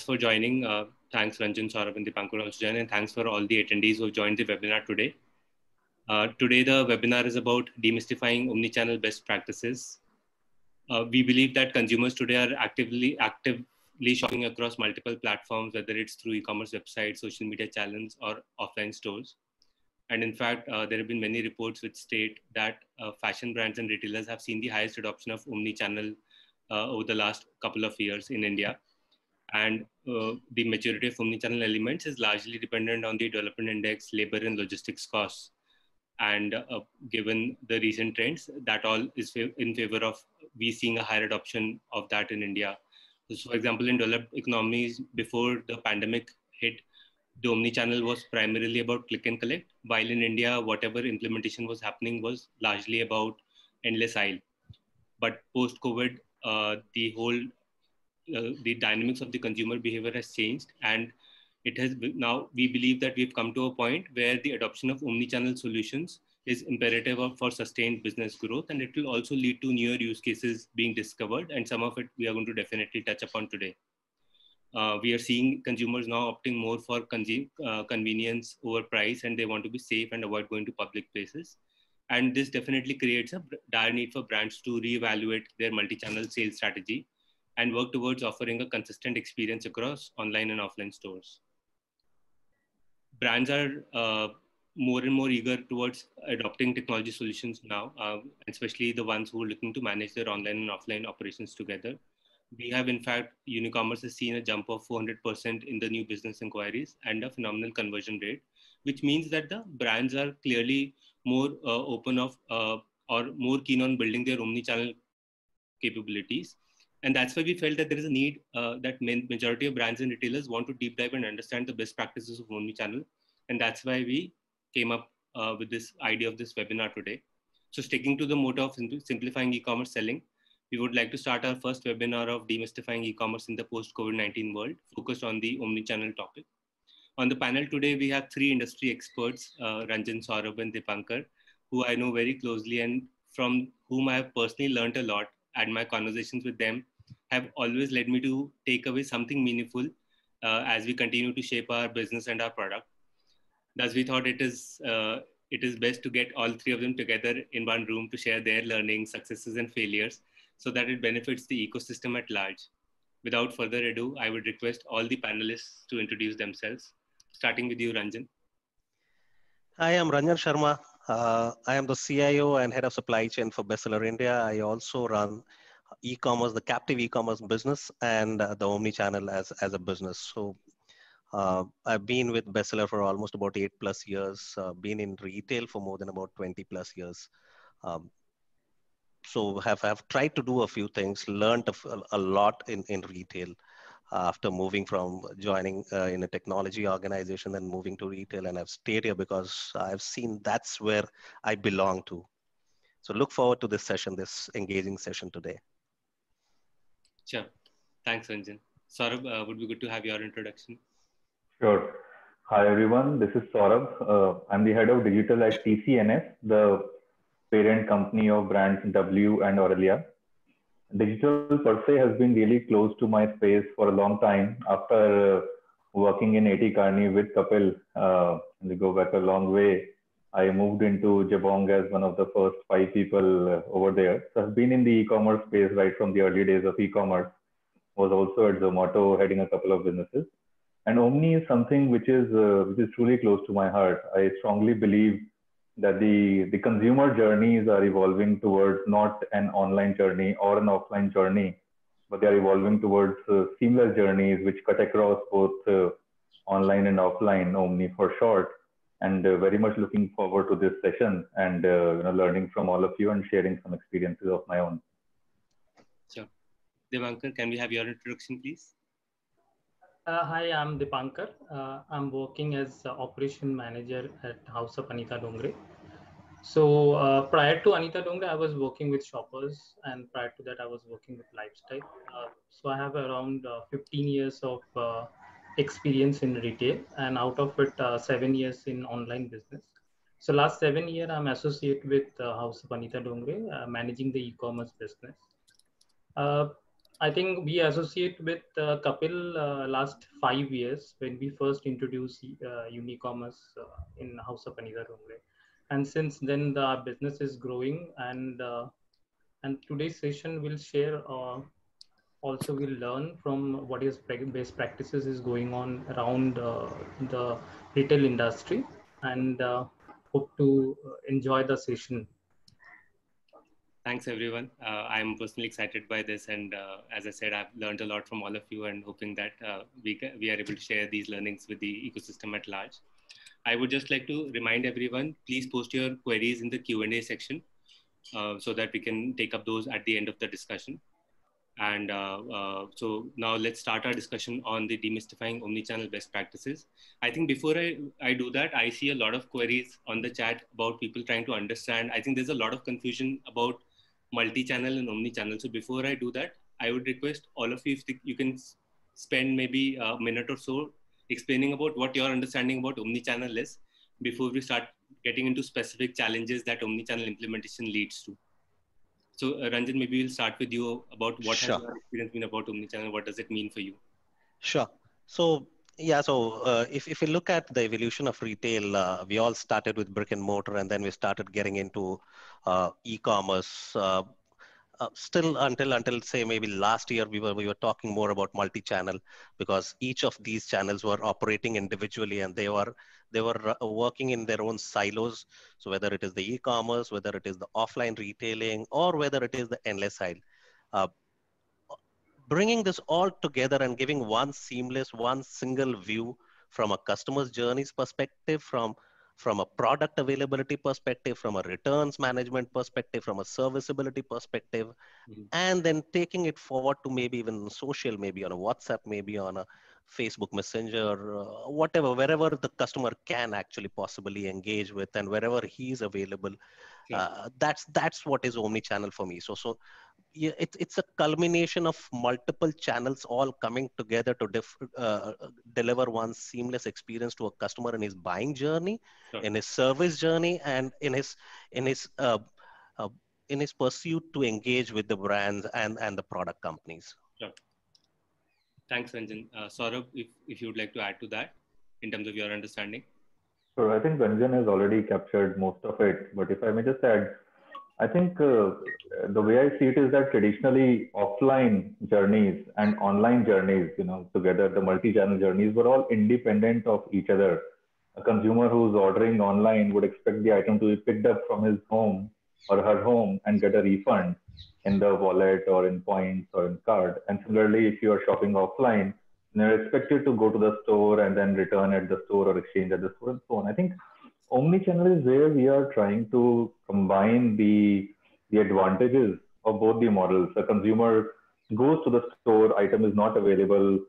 thanks for joining. Thanks Ranjan, Saurabh and Dipankar also joined, and thanks for all the attendees who joined the webinar today. Today the webinar is about demystifying omnichannel best practices. We believe that consumers today are actively shopping across multiple platforms, whether it's through e-commerce websites, social media channels, or offline stores. And in fact, there have been many reports which state that fashion brands and retailers have seen the highest adoption of omnichannel over the last couple of years in India. And the majority of omnichannel elements is largely dependent on the development index, labor and logistics costs. And given the recent trends, that all is in favor of we seeing a higher adoption of that in India. So for example, in developed economies before the pandemic hit, the omnichannel was primarily about click and collect, while in India, whatever implementation was happening was largely about endless aisle. But post-COVID, the dynamics of the consumer behavior has changed, and it has now we believe that we've come to a point where the adoption of omnichannel solutions is imperative for sustained business growth, and it will also lead to newer use cases being discovered, and some of it we are going to definitely touch upon today. We are seeing consumers now opting more for convenience over price, and they want to be safe and avoid going to public places. And this definitely creates a dire need for brands to reevaluate their multi-channel sales strategy and work towards offering a consistent experience across online and offline stores. Brands are more and more eager towards adopting technology solutions now, especially the ones who are looking to manage their online and offline operations together. We have, in fact, Unicommerce has seen a jump of 400% in the new business inquiries and a phenomenal conversion rate, which means that the brands are clearly more open of or more keen on building their omnichannel capabilities. And that's why we felt that there is a need that majority of brands and retailers want to deep dive and understand the best practices of omnichannel. And that's why we came up with this idea of this webinar today. So sticking to the motto of simplifying e-commerce selling, we would like to start our first webinar of demystifying e-commerce in the post-COVID-19 world, focused on the omnichannel topic. On the panel today, we have three industry experts, Ranjan, Saurabh, and Dipankar, who I know very closely and from whom I have personally learned a lot, and my conversations with them have always led me to take away something meaningful as we continue to shape our business and our product. Thus, we thought it is best to get all three of them together in one room to share their learnings, successes, and failures so that it benefits the ecosystem at large. Without further ado, I would request all the panelists to introduce themselves, starting with you, Ranjan. Hi, I'm Ranjan Sharma. I am the CIO and head of supply chain for Bestseller India. I also run e-commerce, the captive e-commerce business, and the omnichannel as a business. So I've been with Bestseller for almost about 8+ years, been in retail for more than about 20+ years. So have tried to do a few things, learned a lot in retail after moving from joining in a technology organization and moving to retail. And I've stayed here because I've seen that's where I belong to. So look forward to this session, this engaging session today. Sure. Thanks, Ranjan. Saurabh, would be good to have your introduction. Sure. Hi, everyone. This is Saurabh. I'm the head of digital at TCNS, the parent company of brands W and Aurelia. Digital per se has been really close to my space for a long time. After working in A.T. Kearney with Kapil, we go back a long way. I moved into Jabong as one of the first 5 people over there. So I've been in the e-commerce space right from the early days of e-commerce. Was also at Zomato heading a couple of businesses. And Omni is something which is truly close to my heart. I strongly believe that the consumer journeys are evolving towards not an online journey or an offline journey, but they are evolving towards seamless journeys which cut across both online and offline, Omni for short. And very much looking forward to this session and learning from all of you and sharing some experiences of my own. Sure. Dipankar, can we have your introduction, please? Hi, I'm Dipankar. I'm working as operation manager at House of Anita Dongre. So prior to Anita Dongre, I was working with Shoppers, and prior to that, I was working with Lifestyle. So I have around 15 years of experience in retail, and out of it, 7 years in online business. So last 7 years, I'm associated with House of Anita Dongre, managing the e-commerce business. I think we associate with Kapil last 5 years when we first introduced Unicommerce in House of Anita Dongre. And since then, the business is growing. And today's session will share, also we'll learn from what is best practices is going on around the retail industry, and hope to enjoy the session. Thanks, everyone. I'm personally excited by this. And as I said, I've learned a lot from all of you and hoping that we are able to share these learnings with the ecosystem at large. I would just like to remind everyone, please post your queries in the Q&A section so that we can take up those at the end of the discussion. And so now let's start our discussion on the demystifying omnichannel best practices. I think before I do that, I see a lot of queries on the chat about people trying to understand. I think there's a lot of confusion about multi-channel and omnichannel. So before I do that, I would request all of you, if you can spend maybe a minute or so explaining about what your understanding about omnichannel is before we start getting into specific challenges that omnichannel implementation leads to. So Ranjan, maybe we'll start with you about what has your experience been about omnichannel? What does it mean for you? Sure. So yeah, so if you look at the evolution of retail, we all started with brick and mortar, and then we started getting into e-commerce. Still until say maybe last year we were talking more about multi-channel, because each of these channels were operating individually and they were working in their own silos. So whether it is the e-commerce, whether it is the offline retailing, or whether it is the endless aisle, bringing this all together and giving one single view from a customer's journeys perspective, from a product availability perspective, from a returns management perspective, from a serviceability perspective, and then taking it forward to maybe even social, maybe on a WhatsApp, maybe on a Facebook Messenger, whatever, wherever the customer can actually possibly engage with and wherever he's available. That's what is omnichannel for me. So yeah, it's a culmination of multiple channels all coming together to deliver one seamless experience to a customer in his buying journey, in his service journey, and in his pursuit to engage with the brands and the product companies. Sure. Thanks, Ranjan. Saurabh, if you would like to add to that in terms of your understanding. So I think Ranjan has already captured most of it, but if I may just add, I think the way I see it is that traditionally offline journeys and online journeys, together, the multi-channel journeys were all independent of each other. A consumer who's ordering online would expect the item to be picked up from his home or her home and get a refund in the wallet or in points or in card. And similarly, if you are shopping offline, you're expected to go to the store and then return at the store or exchange at the store and so on. I think omnichannel is where we are trying to combine the advantages of both the models. The consumer goes to the store, item is not available,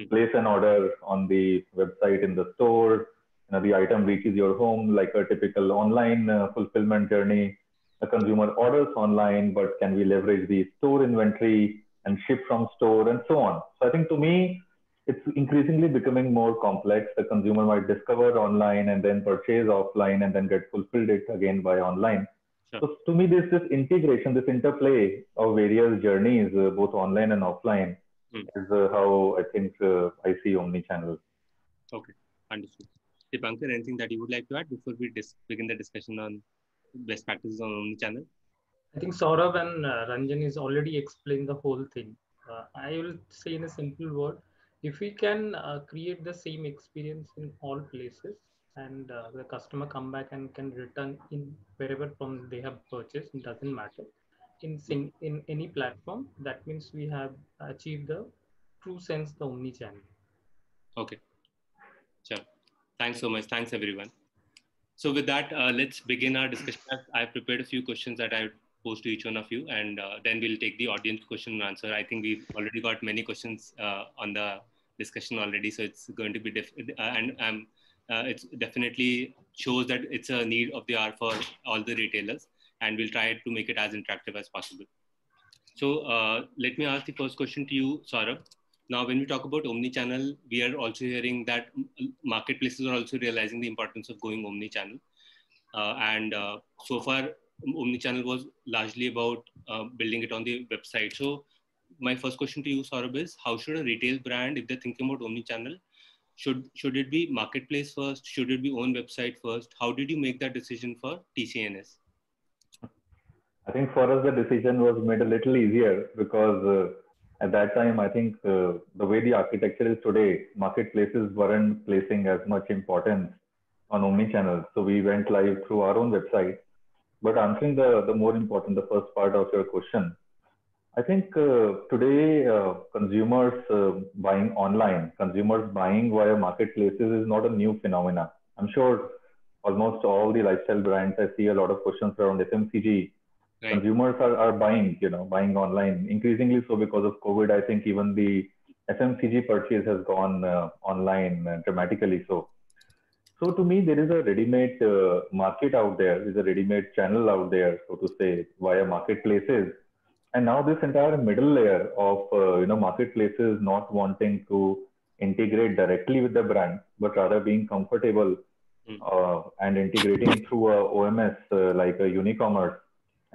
place an order on the website in the store, the item reaches your home like a typical online fulfillment journey. The consumer orders online, but can we leverage the store inventory and ship from store and so on? So I think to me, it's increasingly becoming more complex. The consumer might discover online and then purchase offline and then get fulfilled it again by online. Sure. So to me, this integration, this interplay of various journeys, both online and offline, is how I think I see omnichannel. Okay, understood. Dipankar, anything that you would like to add before we begin the discussion on best practices on omnichannel? I think Saurabh and Ranjan has already explained the whole thing. I will say in a simple word, if we can create the same experience in all places, and the customer come back and can return in wherever from they have purchased, it doesn't matter, in any platform, that means we have achieved the true sense the omnichannel. Okay, sure. Thanks so much. Thanks everyone. So with that, let's begin our discussion. I've prepared a few questions that I would pose to each one of you, and then we'll take the audience question and answer. I think we've already got many questions on the discussion already, so it's going to be it's definitely shows that it's a need of the hour for all the retailers, and we'll try to make it as interactive as possible. So let me ask the first question to you, Saurabh. Now, when we talk about omnichannel, we are also hearing that marketplaces are also realizing the importance of going omnichannel. And so far, omnichannel was largely about building it on the website. So my first question to you, Saurabh, is how should a retail brand, if they're thinking about omni-channel, should it be marketplace first? Should it be own website first? How did you make that decision for TCNS? I think for us, the decision was made a little easier because at that time, I think the way the architecture is today, marketplaces weren't placing as much importance on omni-channel. So we went live through our own website. But answering the more important, the first part of your question, I think today consumers buying online, consumers buying via marketplaces is not a new phenomena. I'm sure almost all the lifestyle brands, I see a lot of questions around FMCG. Right. Consumers are buying, buying online. Increasingly so because of COVID, I think even the FMCG purchase has gone online dramatically so. So to me, there is a ready-made market out there. There's a ready-made channel out there, so to say, via marketplaces. And now this entire middle layer of marketplaces not wanting to integrate directly with the brand, but rather being comfortable and integrating through a OMS like a Unicommerce,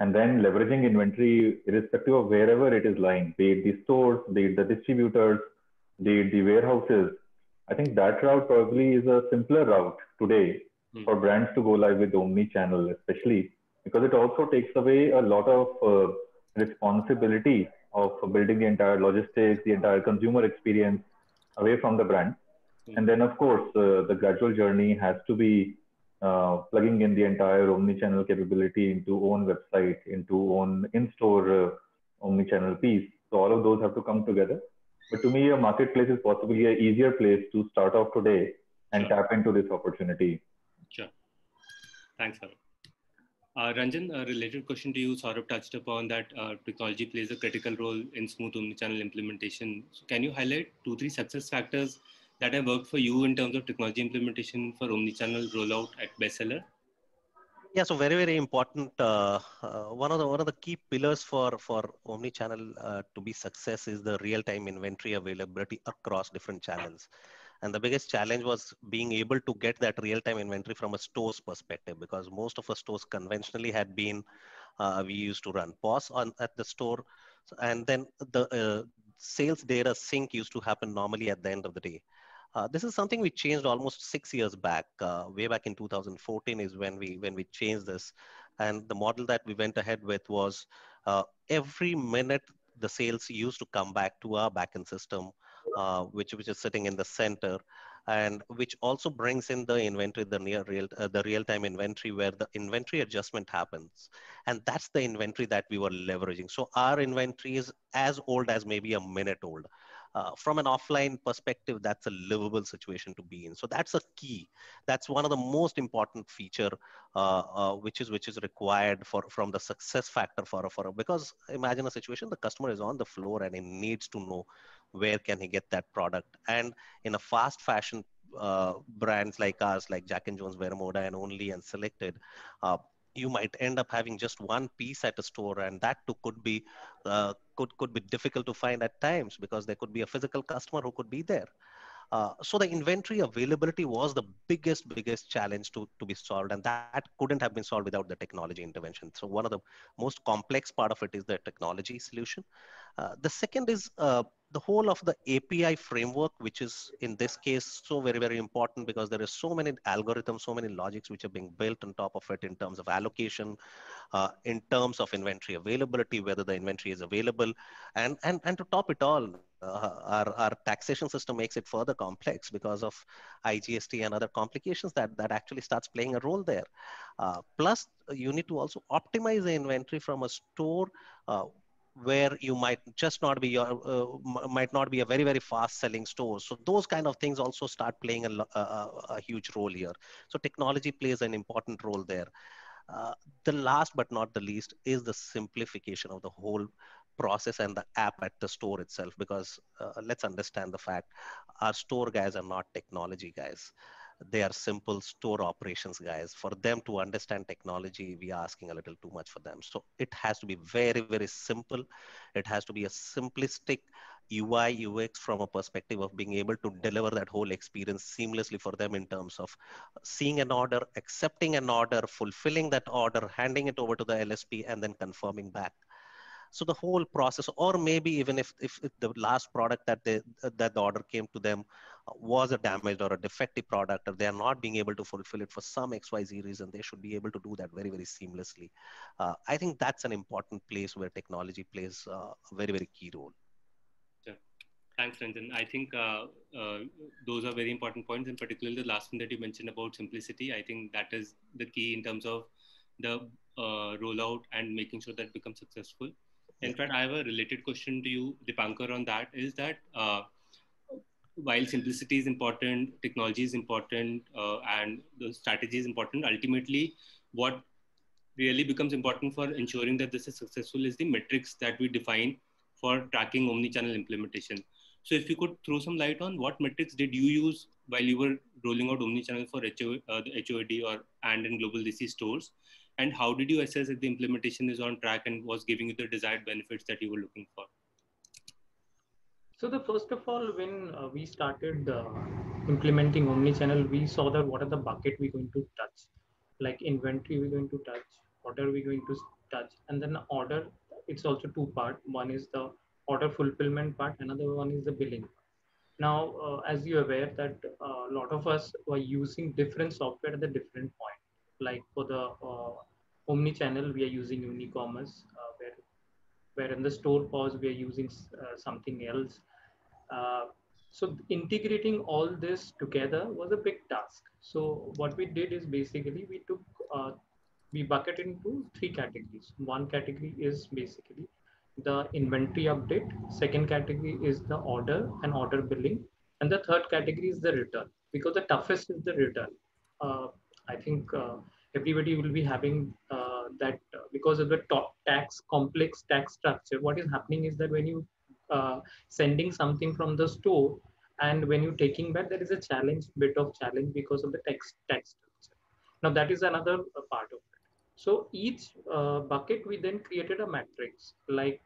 and then leveraging inventory irrespective of wherever it is lying, be it the stores, be it the distributors, be it the warehouses. I think that route probably is a simpler route today for brands to go live with omni-channel, especially because it also takes away a lot of responsibility of building the entire logistics, the entire consumer experience away from the brand. And then, of course, the gradual journey has to be plugging in the entire omni-channel capability into own website, into own in-store omni-channel piece. So all of those have to come together. But to me, a marketplace is possibly an easier place to start off today and tap into this opportunity. Sure. Thanks, Saurabh. Ranjan, a related question to you. Saurabh touched upon that technology plays a critical role in smooth omnichannel implementation. So can you highlight 2-3 success factors that have worked for you in terms of technology implementation for omnichannel rollout at Bestseller? Yeah, so very important. One of the key pillars for omnichannel to be success is the real-time inventory availability across different channels. And the biggest challenge was being able to get that real-time inventory from a store's perspective, because most of our stores conventionally had been, we used to run POS at the store. And then the sales data sync used to happen normally at the end of the day. This is something we changed almost 6 years back. Way back in 2014 is when we changed this. And the model that we went ahead with was every minute the sales used to come back to our backend system, which is sitting in the center, and which also brings in the inventory, the real-time inventory, where the inventory adjustment happens. And that's the inventory that we were leveraging. So our inventory is as old as maybe a minute old. From an offline perspective, that's a livable situation to be in. So that's a key. That's one of the most important feature, which is required from the success factor for because imagine a situation, the customer is on the floor and he needs to know where can he get that product. And in a fast fashion brands like us, like Jack and Jones, Veramoda, and Only and Selected, you might end up having just one piece at a store, and that too could be difficult to find at times because there could be a physical customer who could be there. So the inventory availability was the biggest challenge to be solved, and that couldn't have been solved without the technology intervention. So one of the most complex part of it is the technology solution. The second is the whole of the API framework, which is in this case so very important because there is so many algorithms, so many logics which are being built on top of it in terms of allocation, in terms of inventory availability, whether the inventory is available, and to top it all, our taxation system makes it further complex because of IGST and other complications that actually starts playing a role there. Plus, you need to also optimize the inventory from a store where you might just not be might not be a very fast selling store. So those kind of things also start playing a huge role here. So technology plays an important role there. The last but not the least is the simplification of the whole process and the app at the store itself, because let's understand the fact our store guys are not technology guys. They are simple store operations guys. For them to understand technology, we are asking a little too much for them. So it has to be very simple. It has to be a simplistic UI, UX from a perspective of being able to deliver that whole experience seamlessly for them in terms of seeing an order, accepting an order, fulfilling that order, handing it over to the LSP, and then confirming back. So the whole process, or maybe even if the last product that that the order came to them was a damaged or a defective product, or they are not being able to fulfill it for some XYZ reason, they should be able to do that very, very seamlessly. I think that's an important place where technology plays a very, very key role. Yeah. Thanks, Ranjan. I think those are very important points, and particularly the last one that you mentioned about simplicity. I think that is the key in terms of the rollout and making sure that becomes successful. In fact, I have a related question to you, Dipankar, on that. Is that while simplicity is important, technology is important, and the strategy is important, ultimately, what really becomes important for ensuring that this is successful is the metrics that we define for tracking omni-channel implementation. So if you could throw some light on what metrics did you use while you were rolling out omni-channel for the HOAD or and in global DC stores, and how did you assess if the implementation is on track and was giving you the desired benefits that you were looking for? So the first of all, when we started implementing omni-channel, we saw that what are the bucket we're going to touch, like inventory we're going to touch, order we're going to touch, and then order. It's also two part. One is the order fulfillment part, another one is the billing. Now, as you're aware that a lot of us were using different software at the different point. Like for the omni-channel, we are using Unicommerce, where in the store POS, we are using something else. So integrating all this together was a big task. So what we did is basically we bucket into three categories. One category is basically the inventory update. Second category is the order and order billing. And the third category is the return, because the toughest is the return. I think everybody will be having that because of the complex tax structure. What is happening is that when you sending something from the store, and when you're taking back, there is a bit of challenge because of the tax structure. Now that is another part of it. So each bucket, we then created a matrix. Like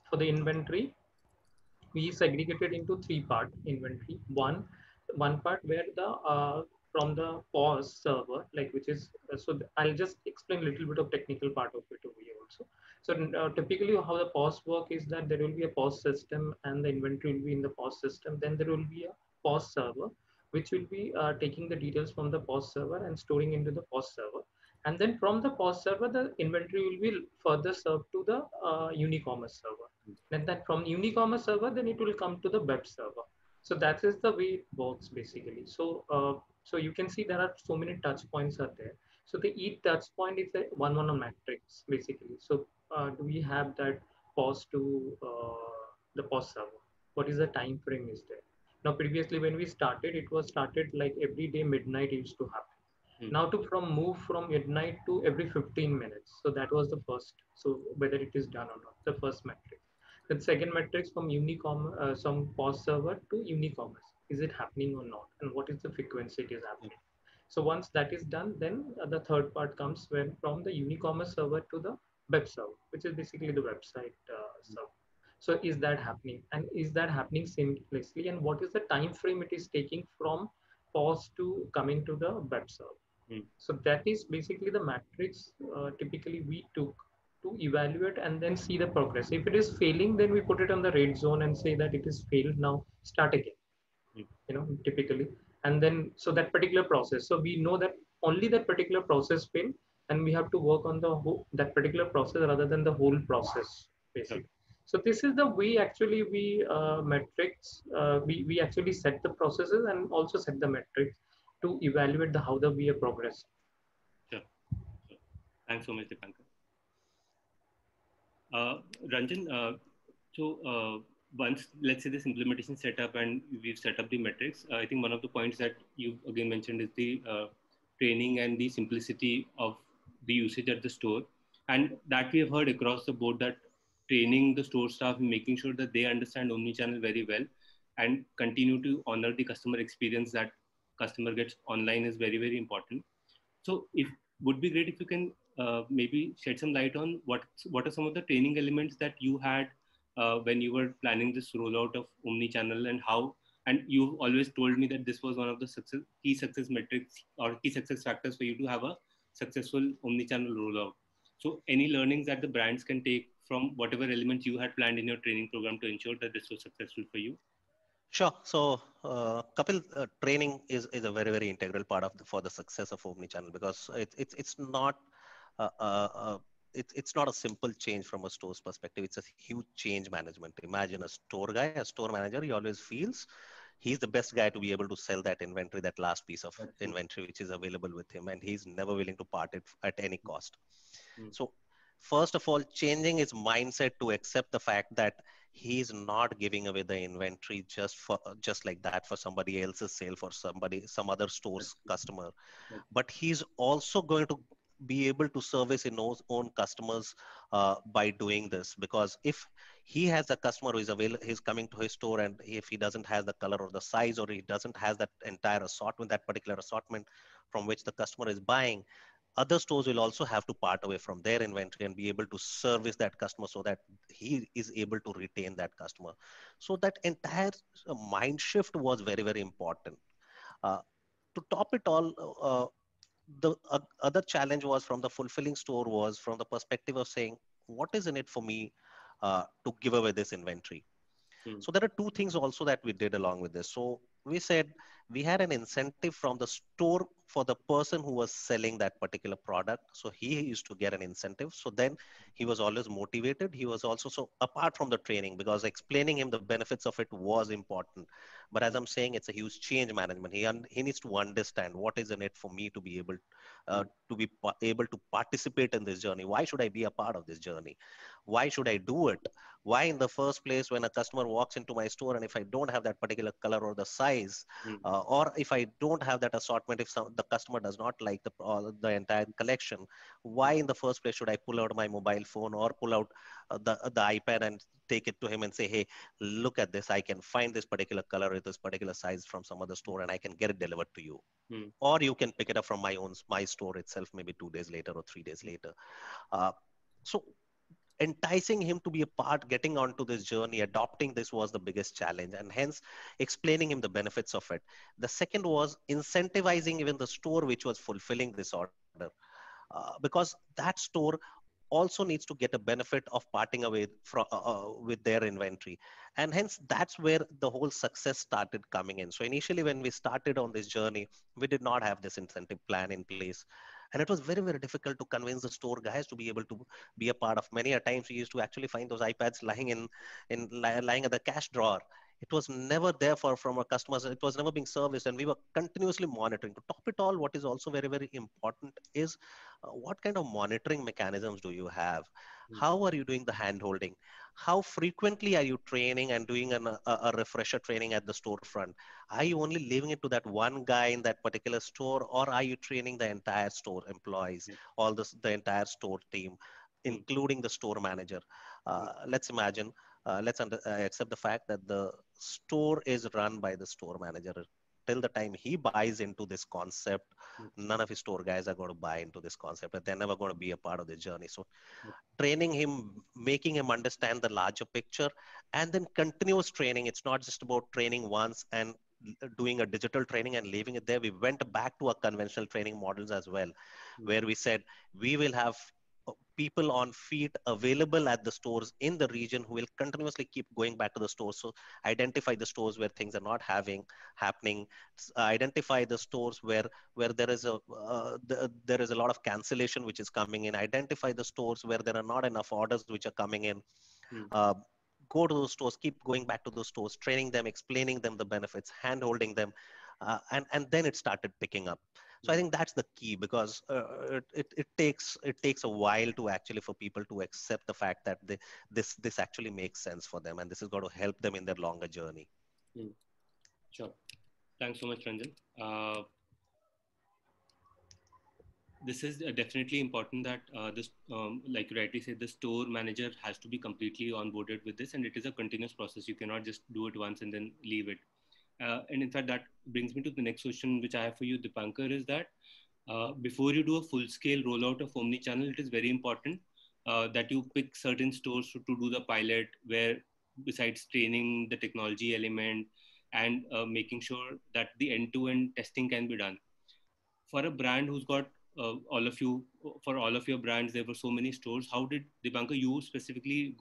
for the inventory, we segregated into three part inventory. One part where the from the POS server, like which is I'll just explain a little bit of technical part of it over here also. So typically how the POS work is that there will be a POS system and the inventory will be in the POS system. Then there will be a POS server, which will be taking the details from the POS server and storing into the POS server. And then from the POS server, the inventory will be further served to the Unicommerce server. And then from Unicommerce server, then it will come to the web server. So that is the way it works basically. So so you can see there are so many touch points are there. So the each touch point is a one matrix basically. So do we have that POS to the POS server? What is the time frame is there? Now previously when we started, it was started like every day midnight used to happen. Now to move from midnight to every 15 minutes. So that was the first. So whether it is done or not, the first metric. The second metrics from some POS server to Unicommerce. Is it happening or not? And what is the frequency it is happening? So once that is done, then the third part comes when from the Unicommerce server to the web server, which is basically the website server. So is that happening? And is that happening seamlessly? And what is the time frame it is taking from POS to coming to the web server? So that is basically the matrix typically we took to evaluate and then see the progress. If it is failing, then we put it on the red zone and say that it is failed, now start again, typically. And then, so that particular process, so we know that only that particular process failed, and we have to work on that particular process rather than the whole process, basically. So this is the way actually we metrics, we actually set the processes and also set the metrics to evaluate how we are progressing. Sure. Thanks so much, Dipankar. Ranjan, so once, let's say this implementation set up and we've set up the metrics, I think one of the points that you again mentioned is the training and the simplicity of the usage at the store. And that we have heard across the board that training the store staff and making sure that they understand omnichannel very well and continue to honor the customer experience that customer gets online is very, very important. So it would be great if you can maybe shed some light on what are some of the training elements that you had when you were planning this rollout of omnichannel, and how, and you always told me that this was one of the key success metrics or key success factors for you to have a successful omnichannel rollout. So any learnings that the brands can take from whatever elements you had planned in your training program to ensure that this was successful for you? Sure. So, Kapil, training is a very, very integral part of for the success of Omnichannel, because it's not uh, uh, uh, it's not a simple change from a store's perspective. It's a huge change management. Imagine a store guy, a store manager. He always feels he's the best guy to be able to sell that inventory, that last piece of That's true. inventory which is available with him, and he's never willing to part it at any cost. Mm. So, first of all, changing his mindset to accept the fact that he's not giving away the inventory just like that for somebody else's sale, for some other That's store's true. customer, That's but he's also going to be able to service his own customers by doing this. Because if he has a customer who is available, he's coming to his store, and if he doesn't have the color or the size, or he doesn't have that entire assortment, that particular assortment from which the customer is buying, other stores will also have to part away from their inventory and be able to service that customer, so that he is able to retain that customer. So that entire mind shift was very, very important. uh, to top it all, the other challenge was from the fulfilling store, was from the perspective of saying, what is in it for me to give away this inventory? Mm. So there are two things also that we did along with this. So we said we had an incentive from the store for the person who was selling that particular product. So he used to get an incentive. So then he was always motivated. He was also, so apart from the training, because explaining him the benefits of it was important. But as I'm saying, it's a huge change management. He needs to understand what is in it for me to be able able to participate in this journey. Why should I be a part of this journey? Why should I do it? Why in the first place, when a customer walks into my store, and if I don't have that particular color or the size, Mm. or if I don't have that assortment, if the customer does not like the entire collection, why in the first place should I pull out my mobile phone or pull out the iPad and take it to him and say, hey, look at this, I can find this particular color or this particular size from some other store, and I can get it delivered to you. Mm. Or you can pick it up from my store itself, maybe 2 days later or 3 days later. uh, so enticing him to be a part, getting onto this journey, adopting this was the biggest challenge, and hence explaining him the benefits of it. The second was incentivizing even the store which was fulfilling this order, because that store also needs to get a benefit of parting away with their inventory. And hence that's where the whole success started coming in. So initially when we started on this journey, we did not have this incentive plan in place, and it was very, very difficult to convince the store guys to be able to be a part of. Many a times we used to actually find those iPads lying lying at the cash drawer. It was never there from our customers. It was never being serviced, and we were continuously monitoring. To top it all, what is also very, very important is what kind of monitoring mechanisms do you have? Mm. How are you doing the hand holding? How frequently are you training and doing a refresher training at the storefront? Are you only leaving it to that one guy in that particular store, or are you training the entire store employees, Mm. the entire store team, Mm. including the store manager? Let's imagine, accept the fact that the store is run by the store manager. Till the time he buys into this concept, Mm. none of his store guys are going to buy into this concept, and they're never going to be a part of this journey. So Mm. training him, making him understand the larger picture, and then continuous training. It's not just about training once and doing a digital training and leaving it there. We went back to our conventional training models as well, Mm. where we said we will have people on feet available at the stores in the region who will continuously keep going back to the stores. So identify the stores where things are not happening, identify the stores where there is a lot of cancellation which is coming in, identify the stores where there are not enough orders which are coming in. Mm. uh, Go to those stores, keep going back to those stores, training them, explaining them the benefits, hand holding them, and then it started picking up. So I think that's the key, because it takes a while to actually for people to accept the fact that this actually makes sense for them, and this is going to help them in their longer journey. Mm. Sure. Thanks so much, Ranjan. This is definitely important that this, like you rightly said, the store manager has to be completely onboarded with this, and it is a continuous process. You cannot just do it once and then leave it. And in fact, that brings me to the next question, which I have for you, Dipankar, is that before you do a full-scale rollout of omnichannel, it is very important that you pick certain stores to do the pilot, where besides training the technology element and making sure that the end-to-end testing can be done. For a brand who's got all of you, for all of your brands, there were so many stores. How did Dipankar, you specifically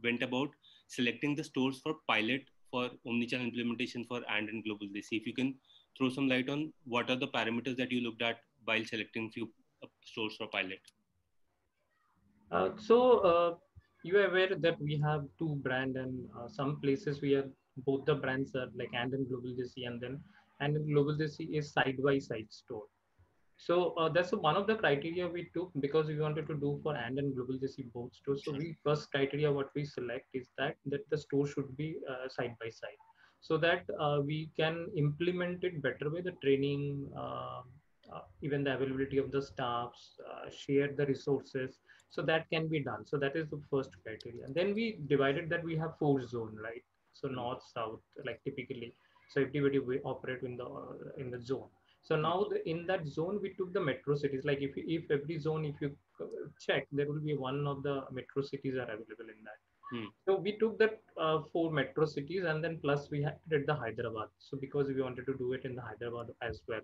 went about selecting the stores for pilot for omnichannel implementation for and global DC? If you can throw some light on what are the parameters that you looked at while selecting few stores for pilot. You are aware that we have two brands, and some places we are both the brands are like and global DC, and then and global DC is side by side store. So that's one of the criteria we took because we wanted to do for and global DC both stores. So we first criteria what we select is that the store should be side by side, so that we can implement it better with the training, even the availability of the staffs, share the resources. So that can be done. So that is the first criteria. And then we divided that we have 4 zones, right? So north, south, like typically. So everybody we operate in the zone. So now in that zone, we took the metro cities. Like if every zone, if you check, there will be one of the metro cities are available in that. So we took that 4 metro cities, and then plus we did the Hyderabad. So because we wanted to do it in the Hyderabad as well.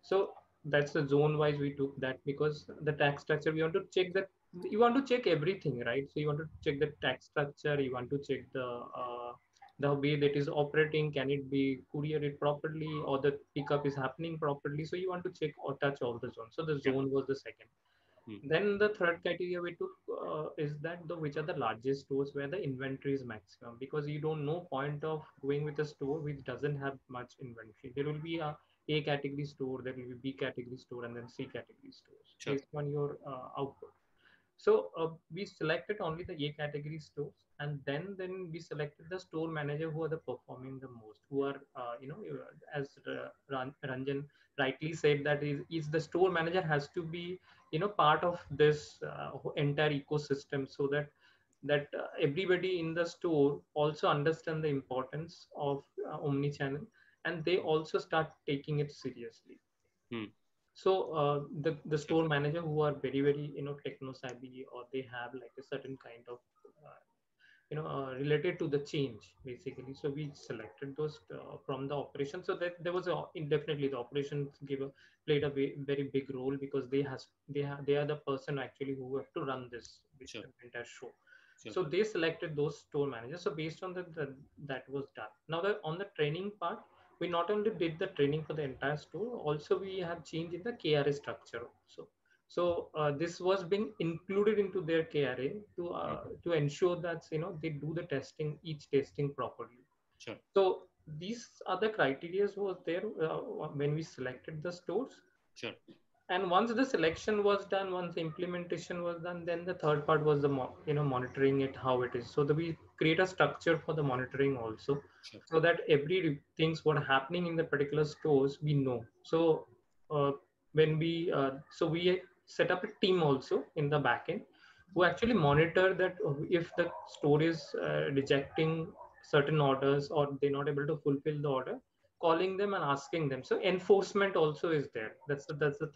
So that's the zone wise we took that, because the tax structure, we want to check that, you want to check everything, right? So you want to check the tax structure, you want to check the way that is operating, can it be couriered properly, or the pickup is happening properly. So you want to check or touch all the zones. So the zone was the second. Then the third criteria we took is that which are the largest stores where the inventory is maximum, because you don't know point of going with a store which doesn't have much inventory. There will be a category store, there will be B category store, and then C category stores based on your output. So we selected only the A category stores, and then we selected the store manager who are the performing the most, who are as Ranjan rightly said, that is the store manager has to be part of this entire ecosystem, so that everybody in the store also understand the importance of omni-channel, and they also start taking it seriously. So the store manager who are very techno savvy, or they have like a certain kind of related to the change basically. So we selected those from the operation. So that there was definitely the operations played a very big role, because they are the person actually who have to run this entire show. So they selected those store managers. So based on that was done. Now on the training part, we not only did the training for the entire store, also we have changed in the KRA structure also. So this was being included into their KRA to ensure that they do the testing, each testing properly. So these are the criteria was there when we selected the stores. And once the selection was done, once the implementation was done, then the third part was the monitoring it, how it is. So that we create a structure for the monitoring also, so that every things what happening in the particular stores we know. So when we we set up a team also in the backend who actually monitor that if the store is rejecting certain orders, or they're not able to fulfill the order, calling them and asking them. So enforcement also is there. That's the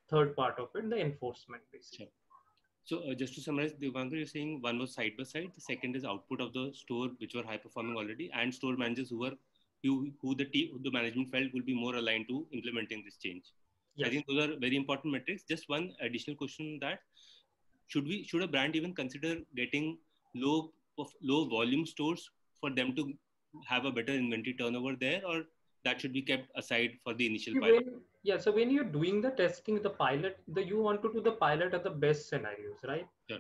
third part of it, the enforcement basically. So just to summarize, Dipankar, you're saying one was side by side, the second is output of the store which were high performing already, and store managers who the management felt will be more aligned to implementing this change. Yes. I think those are very important metrics. Just one additional question: that should a brand even consider getting low volume stores for them to have a better inventory turnover there, or that should be kept aside for the initial pilot? So when you're doing the testing, the pilot, you want to do the pilot at the best scenarios, right? Sure.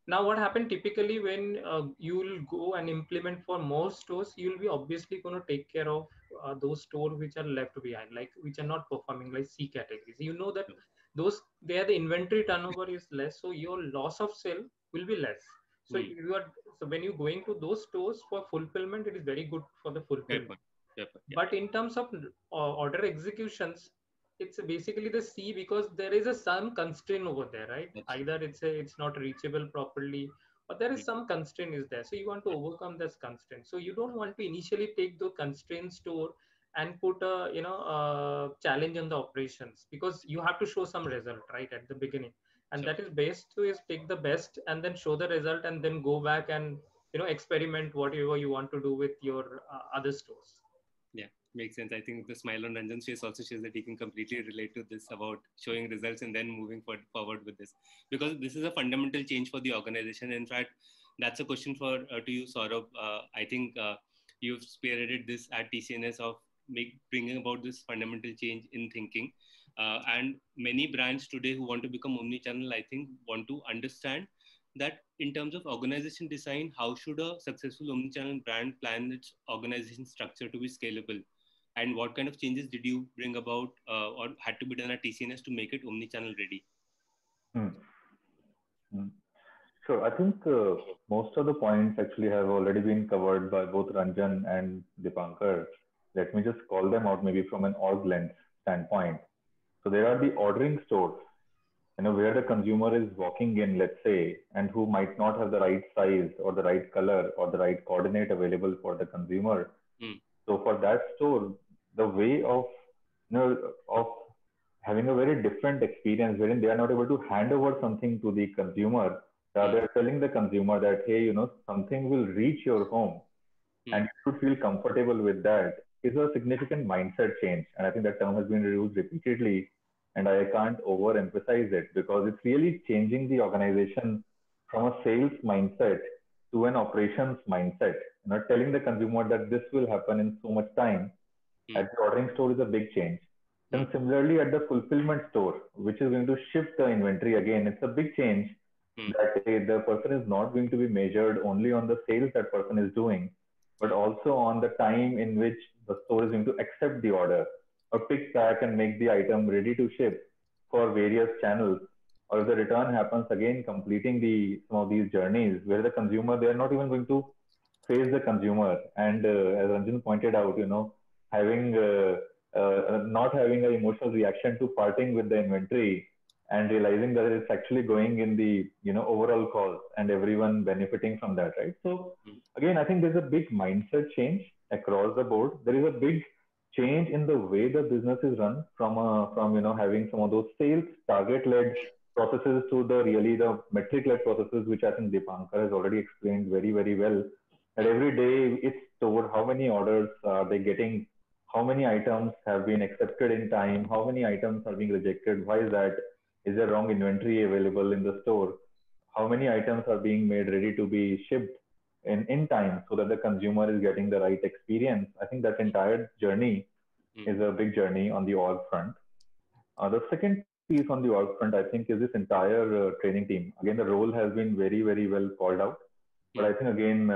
Now, what happened typically when you will go and implement for more stores, you'll be obviously going to take care of those stores which are left behind, like which are not performing, like C categories. You know that those there the inventory turnover is less, so your loss of sale will be less. So when you're going to those stores for fulfillment, it is very good for the fulfillment. But in terms of order executions, it's basically the C, because there is some constraint over there, right? Either it's not reachable properly, or there is some constraint is there. So you want to overcome this constraint. So you don't want to initially take the constraint store and put a challenge on the operations, because you have to show some result right at the beginning, and that is best to is take the best and then show the result, and then go back and experiment whatever you want to do with your other stores. Yeah, makes sense. I think the smile on Ranjan's face also shows that he can completely relate to this about showing results and then moving forward with this, because this is a fundamental change for the organization. In fact, that's a question for to you, Saurabh. I think you've spearheaded this at TCNS of bringing about this fundamental change in thinking, and many brands today who want to become omnichannel, I think, want to understand that in terms of organization design, how should a successful omnichannel brand plan its organization structure to be scalable? And what kind of changes did you bring about or had to be done at TCNS to make it omnichannel ready? Hmm. Hmm. So I think most of the points actually have already been covered by both Ranjan and Dipankar. Let me just call them out maybe from an org lens standpoint. So there are the ordering stores, where the consumer is walking in, let's say, and who might not have the right size or the right color or the right coordinate available for the consumer. Hmm. So for that store, the way of having a very different experience wherein they are not able to hand over something to the consumer, rather telling the consumer that, hey, something will reach your home and you should feel comfortable with that is a significant mindset change. And I think that term has been used repeatedly, and I can't overemphasize it because it's really changing the organization from a sales mindset to an operations mindset. Telling the consumer that this will happen in so much time at the ordering store is a big change. Then similarly at the fulfillment store, which is going to shift the inventory again, it's a big change that the person is not going to be measured only on the sales that person is doing, but also on the time in which the store is going to accept the order or pick, pack, and make the item ready to ship for various channels. Or if the return happens, again completing some of these journeys where the consumer, they are not even going to face the consumer. And as Ranjan pointed out, having not having an emotional reaction to parting with the inventory and realizing that it's actually going in the overall cause and everyone benefiting from that, right? So again, I think there's a big mindset change across the board. There is a big change in the way the business is run from having some of those sales target led processes to the metric led processes, which I think Dipankar has already explained very, very well. That every day it's stored, how many orders are they getting, how many items have been accepted in time, how many items are being rejected, why is that, is there wrong inventory available in the store, how many items are being made ready to be shipped in time so that the consumer is getting the right experience. I think that entire journey is a big journey on the org front. The second piece on the org front, I think, is this entire training team. Again, the role has been very, very well called out. But I think, again,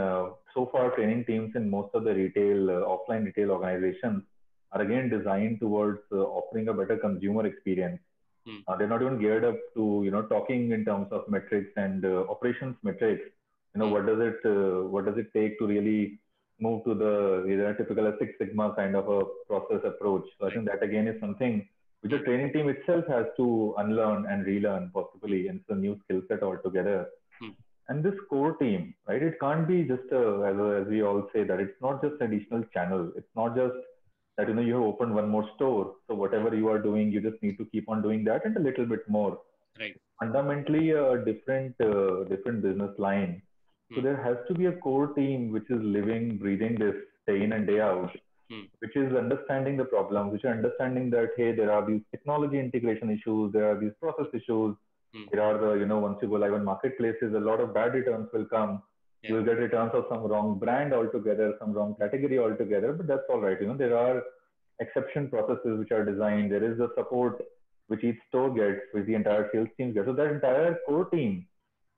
so far, training teams in most of the offline retail organizations are, again, designed towards offering a better consumer experience. They're not even geared up to, talking in terms of metrics and operations metrics. What does it take to really move to the typical Six Sigma kind of a process approach? So I think that, again, is something which the training team itself has to unlearn and relearn possibly, and it's a new skill set altogether. And this core team, right? It can't be just as we all say that it's not just an additional channel. It's not just that you have opened one more store, so whatever you are doing, you just need to keep on doing that and a little bit more. Right. Fundamentally, a different business line. So there has to be a core team which is living, breathing this day in and day out, which is understanding the problems, which are understanding that, hey, there are these technology integration issues, there are these process issues, there are once you go live on marketplaces, a lot of bad returns will come. You will get returns of some wrong brand altogether, some wrong category altogether, but that's all right. There are exception processes which are designed. There is the support which each store gets, which the entire sales team gets. So that entire core team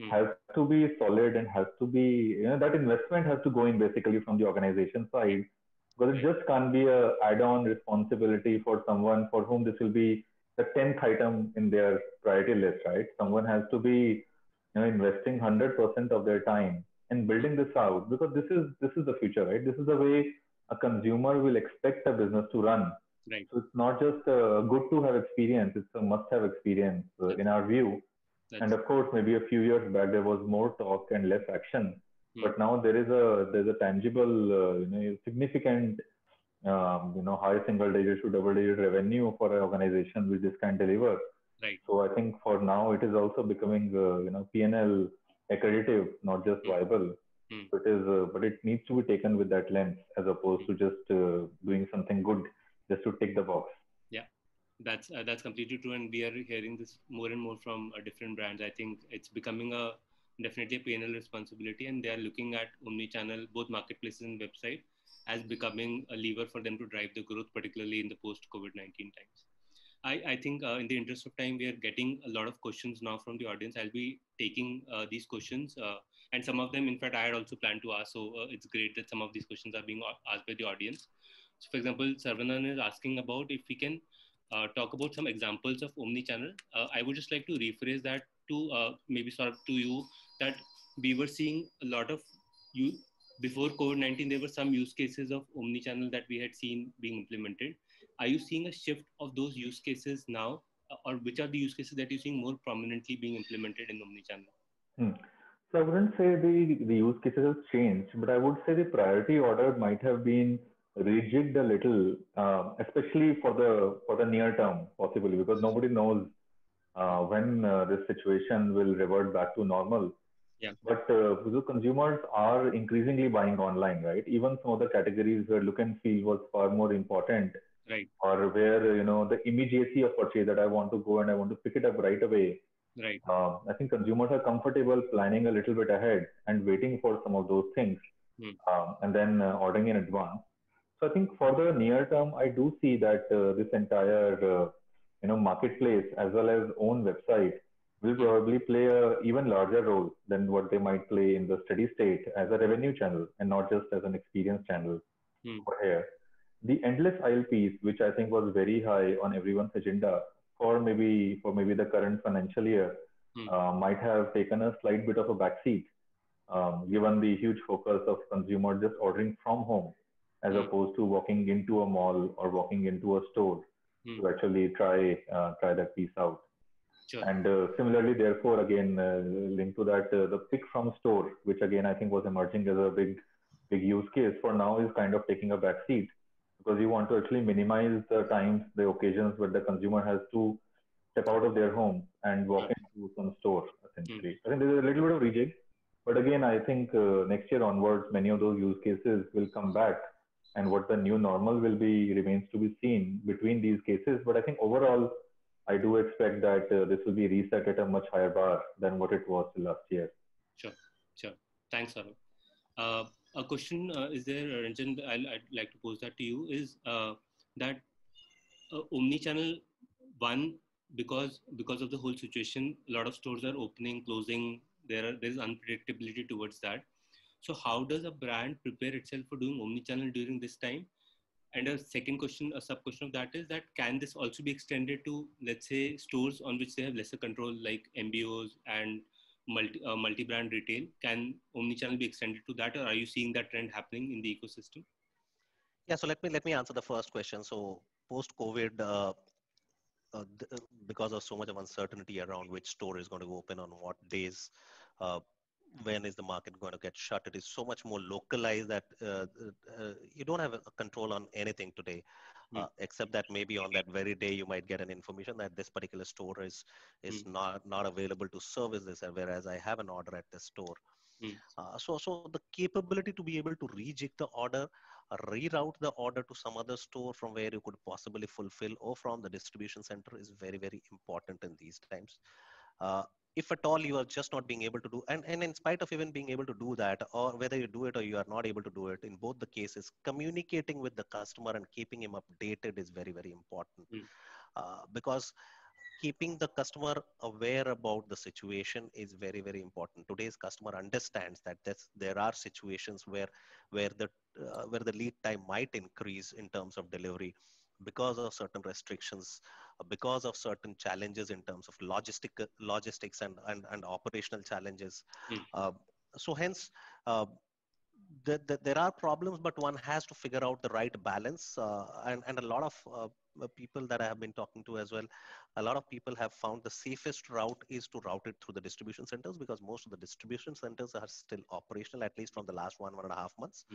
has to be solid and has to be, that investment has to go in basically from the organization side, because it just can't be a add-on responsibility for someone for whom this will be the 10th item in their priority list, right? Someone has to be, investing 100% of their time in building this out, because this is the future, right? This is the way a consumer will expect a business to run. Right. So it's not just good to have experience; it's a must-have experience in our view. And of course, maybe a few years back there was more talk and less action, but now there's a tangible, significant, high single-digit to double-digit revenue for an organization which this can deliver. Right. So I think for now it is also becoming, P&L accretive, not just viable. It is, but it needs to be taken with that lens as opposed to just doing something good just to tick the box. Yeah, that's completely true, and we are hearing this more and more from different brands. I think it's becoming a definitely a P&L responsibility, and they are looking at omni-channel, both marketplaces and website, as becoming a lever for them to drive the growth, particularly in the post-COVID-19 times. I think in the interest of time, we are getting a lot of questions now from the audience. I'll be taking these questions, and some of them, in fact, I had also planned to ask. So it's great that some of these questions are being asked by the audience. So, for example, Sarvanan is asking about if we can talk about some examples of omni-channel. I would just like to rephrase that to maybe sort of to you that we were seeing a lot of you before COVID-19. There were some use cases of omni-channel that we had seen being implemented. Are you seeing a shift of those use cases now, or which are the use cases that you're seeing more prominently being implemented in omni-channel? So I wouldn't say the use cases have changed, but I would say the priority order might have been rejigged a little, especially for the near term, possibly because nobody knows when this situation will revert back to normal. Yeah. But the consumers are increasingly buying online, right? Even some of the categories where look and feel was far more important, Right. or where the immediacy of purchase that I want to go and I want to pick it up right away. Right. I think consumers are comfortable planning a little bit ahead and waiting for some of those things, and then ordering in advance. So I think for the near term, I do see that this entire marketplace as well as own website will probably play a even larger role than what they might play in the steady state as a revenue channel and not just as an experience channel over here. The endless aisle piece, which I think was very high on everyone's agenda for maybe the current financial year, might have taken a slight bit of a backseat, given the huge focus of consumer just ordering from home as opposed to walking into a mall or walking into a store to actually try that piece out. Sure. And similarly, therefore, again, linked to that, the pick from store, which again I think was emerging as a big use case, for now is kind of taking a back seat because you want to actually minimize the times, the occasions where the consumer has to step out of their home and walk into some store, essentially. I think there's a little bit of rejig, but again, I think next year onwards, many of those use cases will come back, and what the new normal will be remains to be seen between these cases. But I think overall, I do expect that this will be reset at a much higher bar than what it was last year. Sure. Thanks, Saurabh. A question is there, Ranjan, I'd like to pose that to you, is that omni-channel, one, because of the whole situation, a lot of stores are opening, closing, there's unpredictability towards that. So how does a brand prepare itself for doing omni-channel during this time? And a second question, a sub-question of that is that can this also be extended to, let's say, stores on which they have lesser control, like MBOs and multi-brand retail? Can omni-channel be extended to that, or are you seeing that trend happening in the ecosystem? Yeah, so let me answer the first question. So post-COVID, because of so much of uncertainty around which store is going to open on what days, when is the market going to get shut, it is so much more localized that you don't have a control on anything today, except that maybe on that very day you might get an information that this particular store is not available to service this, whereas I have an order at this store. So the capability to be able to rejig the order, reroute the order to some other store from where you could possibly fulfill, or from the distribution center, is very, very important in these times. If at all you are just not being able to do, and in spite of even being able to do that, or whether you do it or you are not able to do it, in both the cases, communicating with the customer and keeping him updated is very, very important. Because keeping the customer aware about the situation is very, very important. Today's customer understands that there are situations where the lead time might increase in terms of delivery because of certain restrictions, because of certain challenges in terms of logistics and operational challenges. So hence, there are problems, but one has to figure out the right balance. And a lot of people that I have been talking to as well, a lot of people have found the safest route is to route it through the distribution centers, because most of the distribution centers are still operational, at least from the last 1.5 months.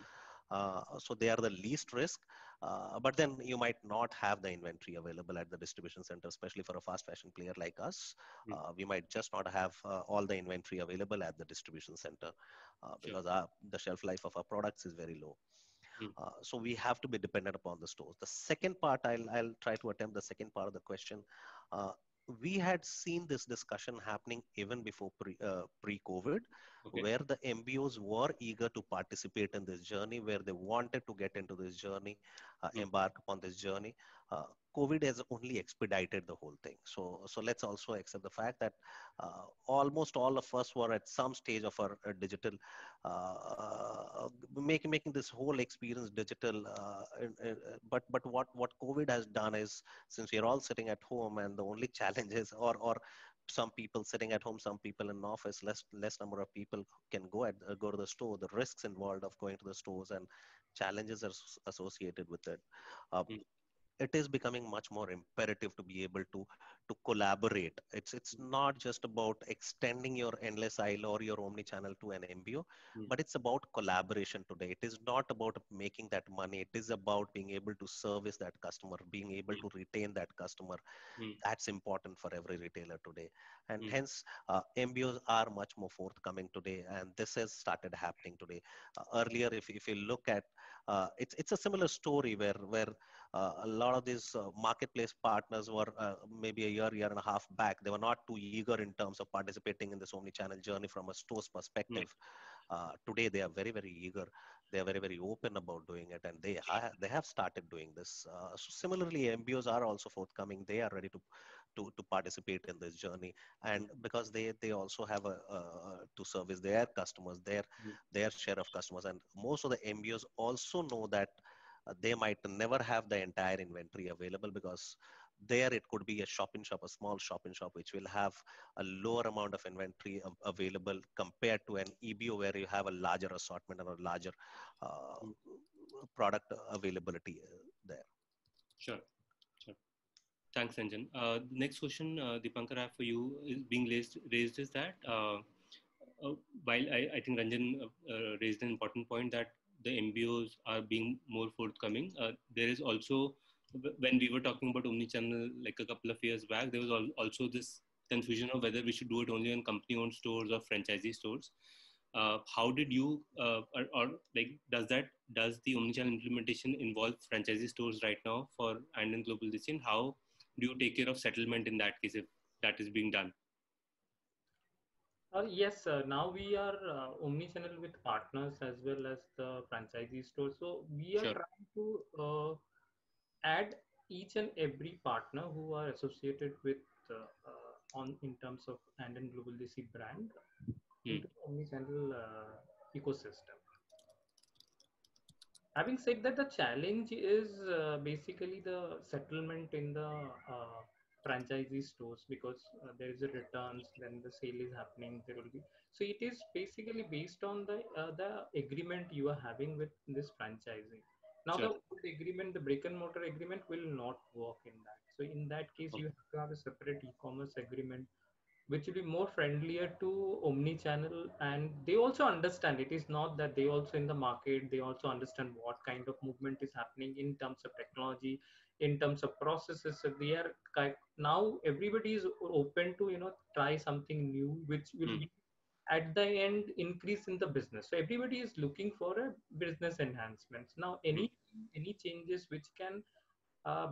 So they are the least risk, but then you might not have the inventory available at the distribution center, especially for a fast fashion player like us. We might just not have all the inventory available at the distribution center because the shelf life of our products is very low. So we have to be dependent upon the stores. The second part, I'll try to attempt the second part of the question. We had seen this discussion happening even before pre-COVID, where the MBOs were eager to participate in this journey, where they wanted to get into this journey, embark upon this journey. COVID has only expedited the whole thing. So let's also accept the fact that almost all of us were at some stage of our digital, making this whole experience digital. But what COVID has done is, since we're all sitting at home and the only challenge is, or some people sitting at home, some people in office, less number of people can go to the store. The risks involved of going to the stores and challenges are associated with it. It is becoming much more imperative to be able to collaborate. It's not just about extending your endless aisle or your omni-channel to an MBO, but it's about collaboration today. It is not about making that money. It is about being able to service that customer, being able to retain that customer. That's important for every retailer today. And hence, MBOs are much more forthcoming today. And this has started happening today. Earlier, if you look at, it's a similar story where a lot of these marketplace partners were maybe a year and a half back. They were not too eager in terms of participating in this omni-channel journey from a store's perspective. Today, they are very, very eager. They are very, very open about doing it, and they have started doing this. So similarly, MBOs are also forthcoming. They are ready to participate in this journey, and because they also have to service their customers, their share of customers, and most of the MBOs also know that they might never have the entire inventory available, because there it could be a shop-in-shop, a small shop-in-shop, which will have a lower amount of inventory available compared to an EBO where you have a larger assortment or a larger product availability there. Sure. Thanks, Anjan. The next question, Deepankar, I have for you is being raised is that while I think Ranjan raised an important point that the MBOs are being more forthcoming, there is also, when we were talking about omnichannel like a couple of years back, there was also this confusion of whether we should do it only on company-owned stores or franchisee stores. How did you, or like, does the omnichannel implementation involve franchisee stores right now for and Global Decision? How do you take care of settlement in that case if that is being done? Yes, now we are omni-channel with partners as well as the franchisee stores. So we are trying to add each and every partner who are associated with in terms of and Global DC brand into the omni-channel ecosystem. Having said that, the challenge is basically the settlement in the franchisee stores, because there is a returns, then the sale is happening, there will be. So it is basically based on the agreement you are having with this franchisee. Now the agreement, the brick and mortar agreement will not work in that. So in that case, you have to have a separate e-commerce agreement, which will be more friendlier to omni-channel, and they also understand. It is not that they also in the market, they also understand what kind of movement is happening in terms of technology, in terms of processes. So they are now everybody is open to try something new, which will be at the end increase in the business. So everybody is looking for a business enhancements. Now any changes which can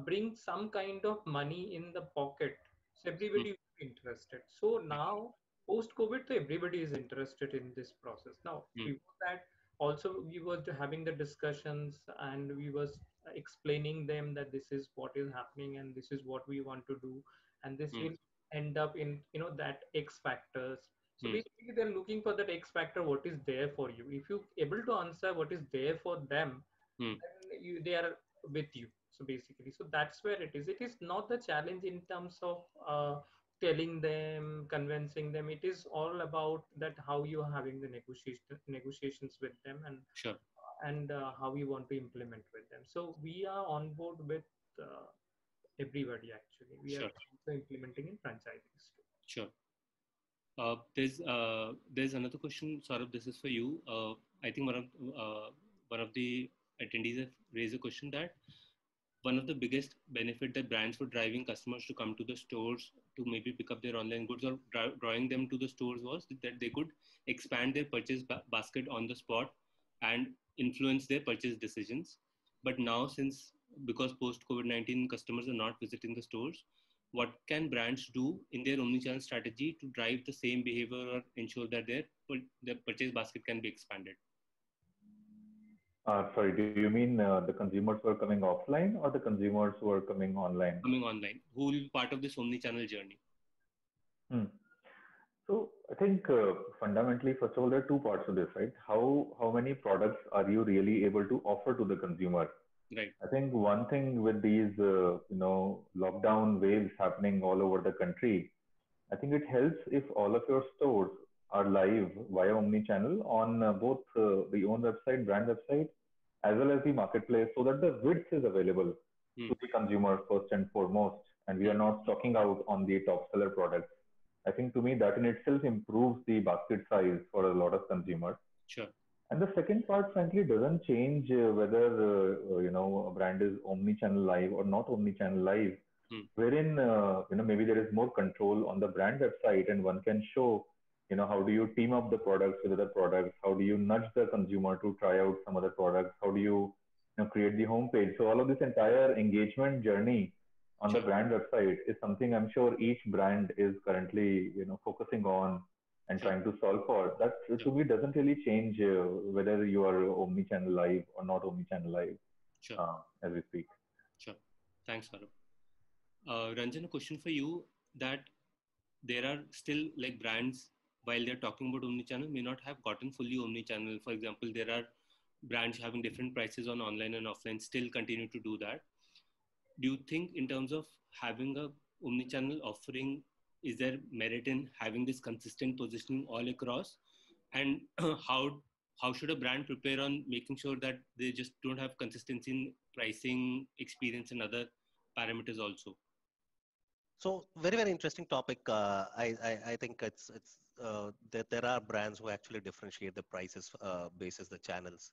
bring some kind of money in the pocket, so everybody will be interested. So now post COVID, so everybody is interested in this process. Now before that also we were having the discussions, and we was explaining them that this is what is happening and this is what we want to do, and this will end up in that X factors. So basically they're looking for that X factor, what is there for you. If you able to answer what is there for them, then they are with you. So basically, so that's where it is. It is not the challenge in terms of telling them, convincing them. It is all about that how you are having the negotiations with them, and how you want to implement with them. So we are on board with everybody actually. We are also implementing in franchises too. Sure. There's another question, Saurabh. This is for you. I think one one of the attendees have raised a question that one of the biggest benefit that brands for driving customers to come to the stores to maybe pick up their online goods or drawing them to the stores was that they could expand their purchase basket on the spot and influence their purchase decisions. But now, because post COVID-19 customers are not visiting the stores, what can brands do in their omnichannel strategy to drive the same behavior or ensure that their purchase basket can be expanded? Sorry, do you mean the consumers who are coming offline or the consumers who are coming online? Coming online, who will be part of this omni-channel journey? So I think fundamentally, first of all, there are two parts to this, right? How many products are you really able to offer to the consumer? Right. I think one thing with these lockdown waves happening all over the country, I think it helps if all of your stores are live via omni-channel on both the own website, brand website, as well as the marketplace, so that the width is available to the consumer first and foremost, and we are not stocking out on the top seller products. I think to me that in itself improves the basket size for a lot of consumers. Sure. And the second part, frankly, doesn't change whether a brand is omni-channel live or not omni-channel live. Wherein maybe there is more control on the brand website, and one can show how do you team up the products with other products, how do you nudge the consumer to try out some other products, how do you create the homepage. So all of this entire engagement journey on the brand website is something I'm sure each brand is currently focusing on and trying to solve for. That to me doesn't really change whether you are omni-channel live or not omni-channel live as we speak. Sure. Thanks, Saurabh. Ranjan, a question for you, that there are still like brands, while they're talking about omni-channel, may not have gotten fully omni-channel. For example, there are brands having different prices on online and offline, still continue to do that. Do you think in terms of having a omni-channel offering, is there merit in having this consistent positioning all across? And how should a brand prepare on making sure that they just don't have consistency in pricing, experience, and other parameters also? So very, very interesting topic. I think it's there are brands who actually differentiate the prices basis the channels.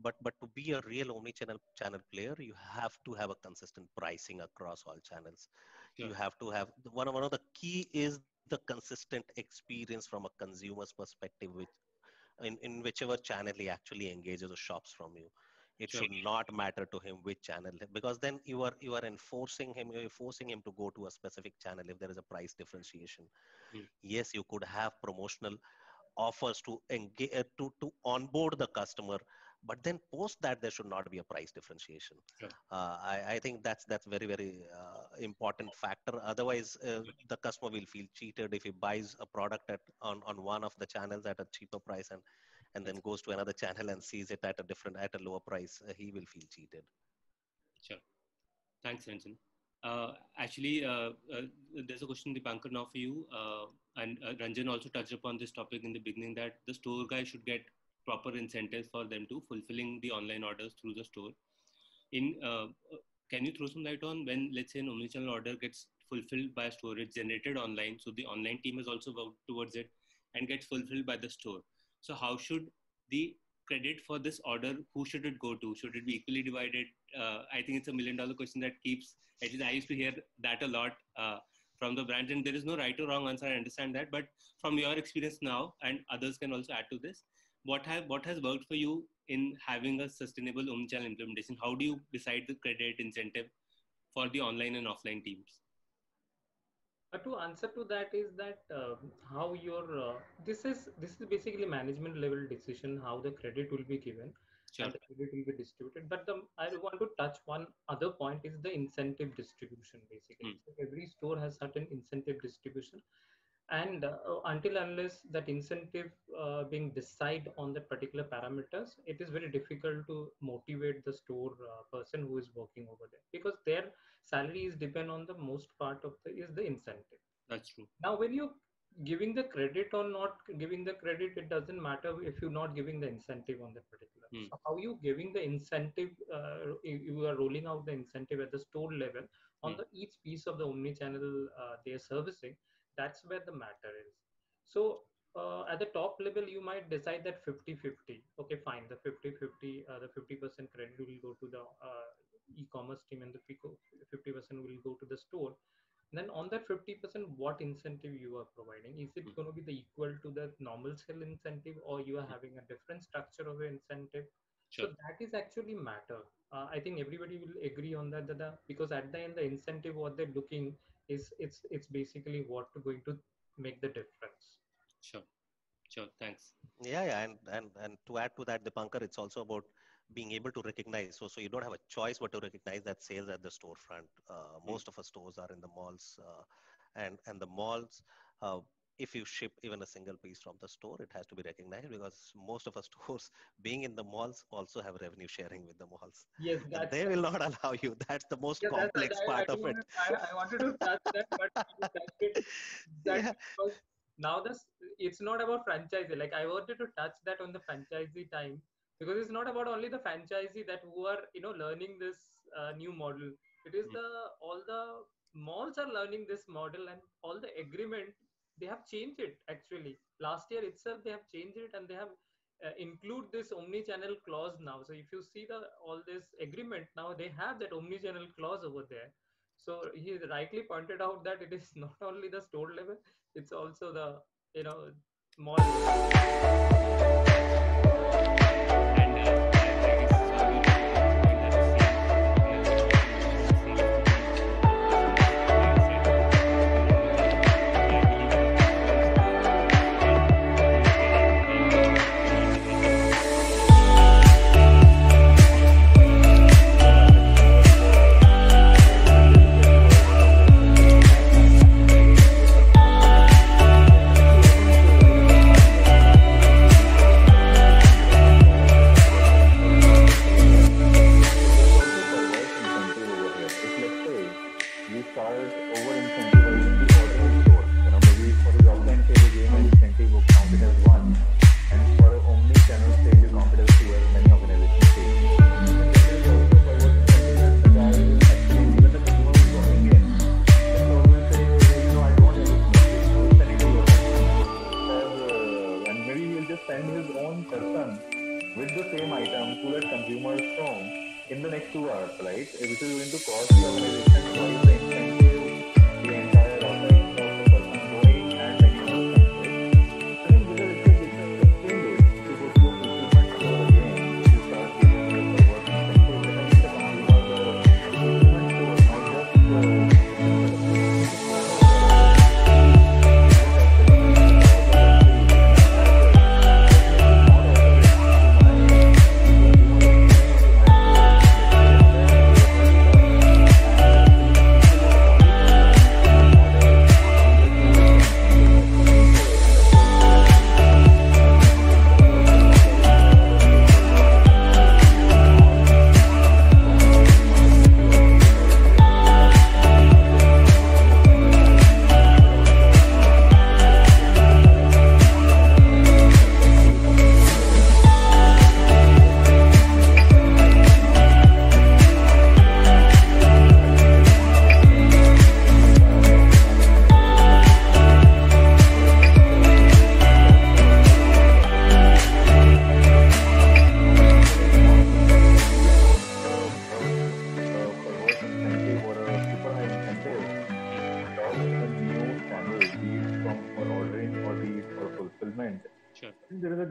But to be a real omni-channel player, you have to have a consistent pricing across all channels. Sure. You have to have one of the key is the consistent experience from a consumer's perspective, which in whichever channel he actually engages or shops from you. It should not matter to him which channel, because then you are forcing him to go to a specific channel if there is a price differentiation. Yes, you could have promotional offers to engage to onboard the customer, but then post that there should not be a price differentiation. Sure. I think that's very, very important factor. Otherwise, the customer will feel cheated if he buys a product on one of the channels at a cheaper price and then goes to another channel and sees it at a lower price. He will feel cheated. Sure. Thanks, Ranjan. Actually, there's a question, Dipankar, now for you. And Ranjan also touched upon this topic in the beginning, that the store guy should get proper incentives for them to fulfilling the online orders through the store. Can you throw some light on when, let's say, an omnichannel order gets fulfilled by a store, it's generated online, so the online team has also worked towards it and gets fulfilled by the store. So how should the credit for this order, who should it go to? Should it be equally divided? I think it's $1 million question that keeps, at least I used to hear that a lot from the brand, and there is no right or wrong answer, I understand that, but from your experience now, and others can also add to this, what has worked for you in having a sustainable omnichannel implementation? How do you decide the credit incentive for the online and offline teams? To answer to that is that how your this is basically management level decision how the credit will be given. Sure. And the credit will be distributed. But I want to touch one other point is the incentive distribution basically. So every store has certain incentive distribution, and until unless that incentive being decided on the particular parameters, it is very difficult to motivate the store person who is working over there, because their salary is depend on the most part of the incentive. That's true. Now, when you giving the credit or not giving the credit, it doesn't matter if you're not giving the incentive on that particular. So how you giving the incentive? You are rolling out the incentive at the store level on the each piece of the omni-channel they are servicing. That's where the matter is. So at the top level, you might decide that 50-50. Okay, fine. The 50-50, the 50% credit will go to the e-commerce team and the 50% will go to the store. Then on that 50%, what incentive you are providing? Is it going to be the equal to the normal sale incentive, or you are having a different structure of incentive? Sure. So that is actually matter. I think everybody will agree on that, because at the end, the incentive what they're looking is it's basically what going to make the difference. Sure. Sure. Thanks. Yeah. And to add to that, Dipankar, it's also about being able to recognize. So you don't have a choice but to recognize that sales at the storefront. Most of our stores are in the malls, and the malls. If you ship even a single piece from the store, it has to be recognized, because most of our stores, being in the malls, also have revenue sharing with the malls. Yes, And that's they will not allow you. That's the most complex part of it. I wanted to touch that, but you touched it Yeah. exactly because now it's not about franchisee. Like I wanted to touch that on the franchisee time, because it's not about only the franchisee that who are learning this new model. It is all the malls are learning this model, and all the agreement they have changed it actually. Last year itself they have changed it, and they have include this omni-channel clause now. So if you see all this agreement now, they have that omni-channel clause over there. So he rightly pointed out that it is not only the store level, it's also the mall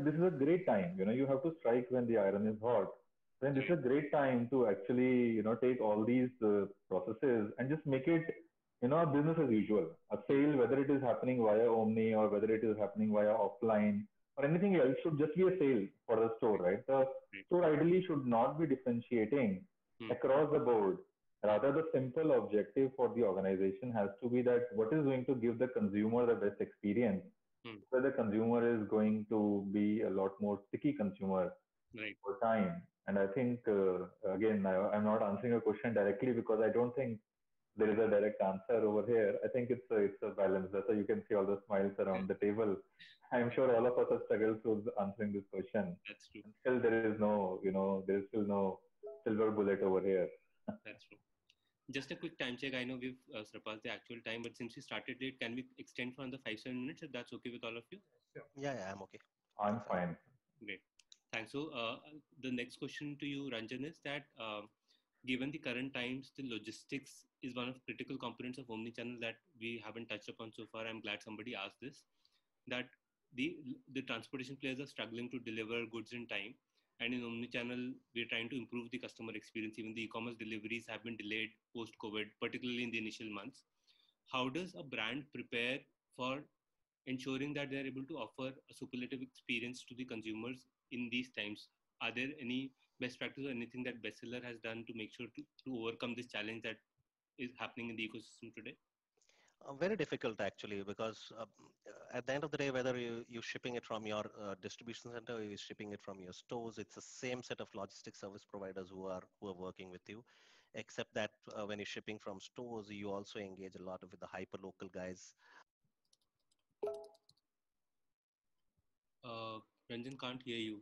this is a great time. You have to strike when the iron is hot. Then this is a great time to actually, take all these processes and just make it, a business as usual. A sale, whether it is happening via Omni or whether it is happening via offline or anything else, should just be a sale for the store, right? The store ideally should not be differentiating across the board. Rather, the simple objective for the organization has to be that what is going to give the consumer the best experience. So the consumer is going to be a lot more sticky consumer for time. And I think, again, I'm not answering a question directly because I don't think there is a direct answer over here. I think it's a balance. That's why you can see all the smiles around the table. I'm sure all of us have struggled with answering this question. That's true. And still, there is no, there is still no silver bullet over here. That's true. Just a quick time check. I know we've surpassed the actual time, but since we started late, can we extend for another 5-7 minutes if that's okay with all of you? Sure. Yeah, I'm okay. I'm fine. Great. Thanks. So the next question to you, Ranjan, is that given the current times, the logistics is one of critical components of omnichannel that we haven't touched upon so far. I'm glad somebody asked this, that the transportation players are struggling to deliver goods in time. And in omnichannel, we're trying to improve the customer experience. Even the e-commerce deliveries have been delayed post-COVID, particularly in the initial months. How does a brand prepare for ensuring that they're able to offer a superlative experience to the consumers in these times? Are there any best practices or anything that Bestseller has done to make sure to overcome this challenge that is happening in the ecosystem today? Very difficult actually, because at the end of the day, whether you're shipping it from your distribution center or you're shipping it from your stores, it's the same set of logistics service providers who are working with you, except that when you're shipping from stores, you also engage a lot with the hyper local guys. Ranjan can't hear you.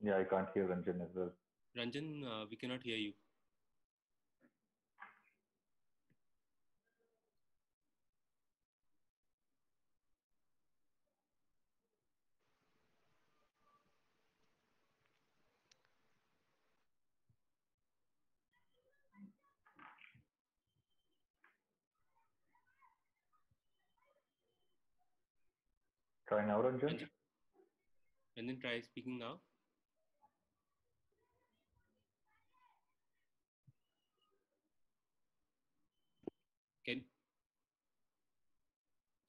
Yeah, I can't hear Ranjan as well. Ranjan, we cannot hear you. Try now, Ranjan. Ranjan, try speaking now.